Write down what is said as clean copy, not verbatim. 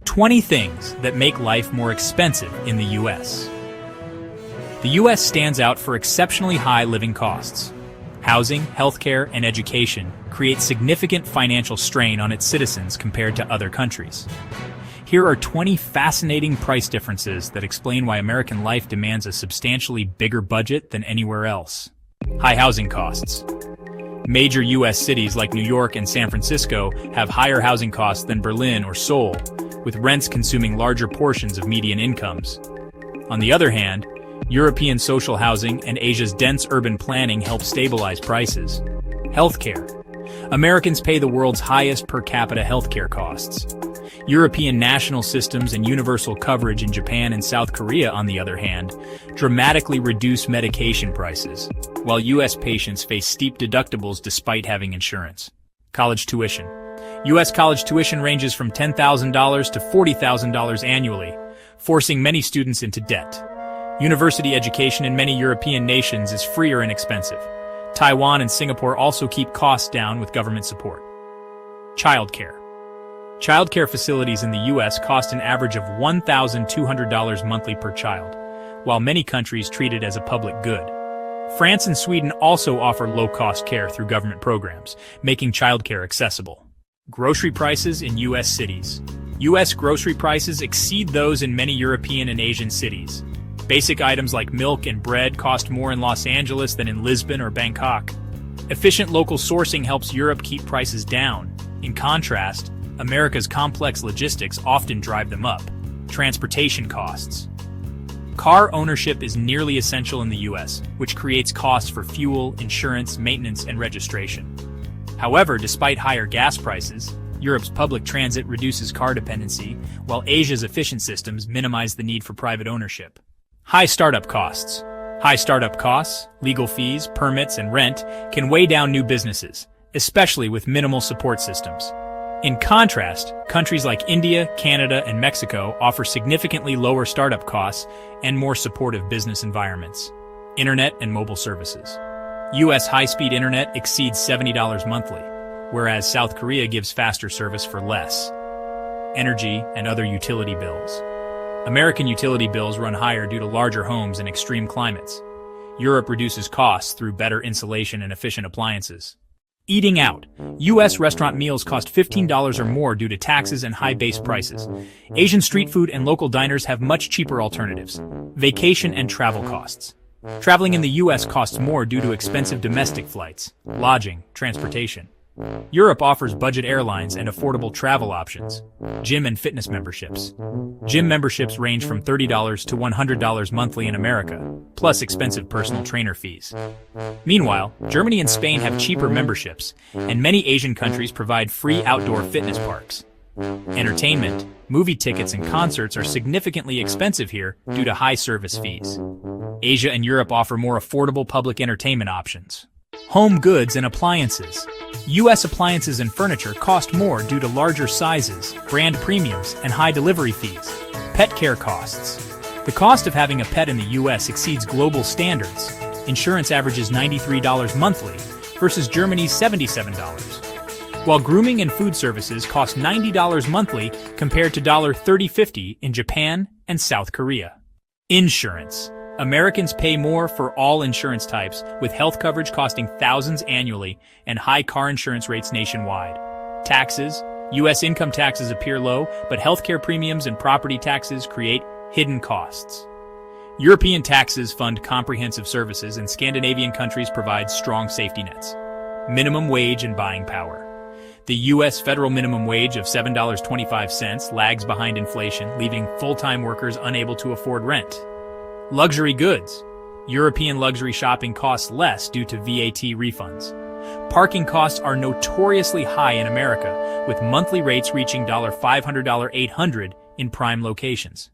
"20 things that make life more expensive in the U.S." The U.S. stands out for exceptionally high living costs. Housing, healthcare, and education create significant financial strain on its citizens compared to other countries. Here are 20 fascinating price differences that explain why American life demands a substantially bigger budget than anywhere else. High housing costs. Major U.S. cities like New York and San Francisco have higher housing costs than Berlin or Seoul, with rents consuming larger portions of median incomes. On the other hand, European social housing and Asia's dense urban planning help stabilize prices. Healthcare. Americans pay the world's highest per capita healthcare costs. European national systems and universal coverage in Japan and South Korea, on the other hand, dramatically reduce medication prices, while U.S. patients face steep deductibles despite having insurance. College tuition. U.S. college tuition ranges from $10,000 to $40,000 annually, forcing many students into debt. University education in many European nations is free or inexpensive. Taiwan and Singapore also keep costs down with government support. Childcare. Childcare facilities in the U.S. cost an average of $1,200 monthly per child, while many countries treat it as a public good. France and Sweden also offer low-cost care through government programs, making childcare accessible. Grocery prices in U.S. cities. U.S. grocery prices exceed those in many European and Asian cities. Basic items like milk and bread cost more in Los Angeles than in Lisbon or Bangkok. Efficient local sourcing helps Europe keep prices down. In contrast, America's complex logistics often drive them up. Transportation costs. Car ownership is nearly essential in the U.S., which creates costs for fuel, insurance, maintenance, and registration. However, despite higher gas prices, Europe's public transit reduces car dependency, while Asia's efficient systems minimize the need for private ownership. High startup costs. High startup costs, legal fees, permits, and rent can weigh down new businesses, especially with minimal support systems. In contrast, countries like India, Canada, and Mexico offer significantly lower startup costs and more supportive business environments. Internet and mobile services. U.S. high-speed internet exceeds $70 monthly, whereas South Korea gives faster service for less. Energy and other utility bills. American utility bills run higher due to larger homes and extreme climates. Europe reduces costs through better insulation and efficient appliances. Eating out. U.S. restaurant meals cost $15 or more due to taxes and high base prices. Asian street food and local diners have much cheaper alternatives. Vacation and travel costs. Traveling in the U.S. costs more due to expensive domestic flights, lodging, transportation. Europe offers budget airlines and affordable travel options. Gym and fitness memberships. Gym memberships range from $30 to $100 monthly in America, plus expensive personal trainer fees. Meanwhile, Germany and Spain have cheaper memberships, and many Asian countries provide free outdoor fitness parks. Entertainment, movie tickets, and concerts are significantly expensive here due to high service fees. Asia and Europe offer more affordable public entertainment options. Home goods and appliances. U.S. appliances and furniture cost more due to larger sizes, brand premiums, and high delivery fees. Pet care costs. The cost of having a pet in the U.S. exceeds global standards. Insurance averages $93 monthly versus Germany's $77. While grooming and food services cost $90 monthly compared to $30.50 in Japan and South Korea. Insurance. Americans pay more for all insurance types, with health coverage costing thousands annually and high car insurance rates nationwide. Taxes. U.S. income taxes appear low, but healthcare premiums and property taxes create hidden costs. European taxes fund comprehensive services, and Scandinavian countries provide strong safety nets. Minimum wage and buying power. The U.S. federal minimum wage of $7.25 lags behind inflation, leaving full-time workers unable to afford rent. Luxury goods. European luxury shopping costs less due to VAT refunds. Parking costs are notoriously high in America, with monthly rates reaching $500, $800 in prime locations.